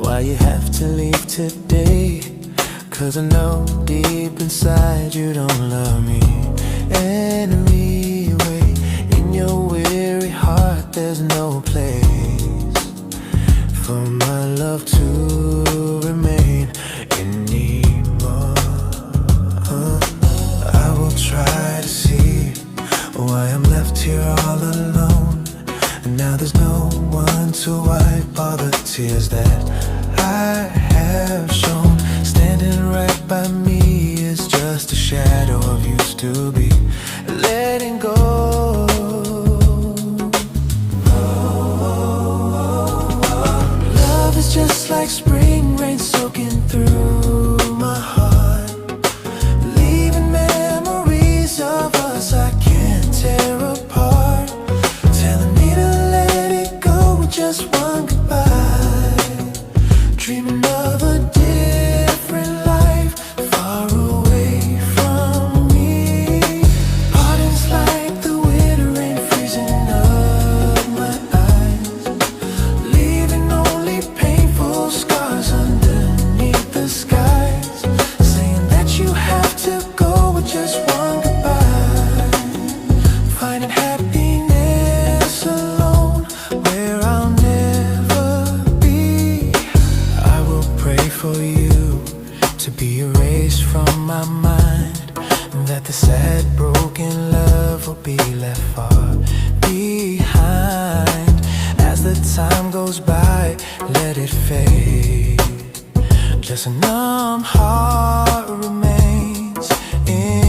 Why you have to leave today? 'Cause I know deep inside you don't love me anyway. In your weary heart there's no place for my love to remain anymore. I will try to see why I'm left here all alone, and now there's no one to wipe all the tears that I have shown. Standing right by me is just a shadow of used to be. Letting go. Love is just like spring rain soaking through my heart, leaving memories of us I can't tear apart. Telling me to let it go with just one goodbye. Dreaming of a different life, far away from me. Pardons like the winter rain freezing up my eyes, leaving only painful scars underneath the skies. Saying that you have to go with just one goodbye. Finding happiness alone where I'll never be. I will pray for you to be erased from my mind, that the sad broken love will be left far behind. As the time goes by, let it fade. Just a numb heart remains in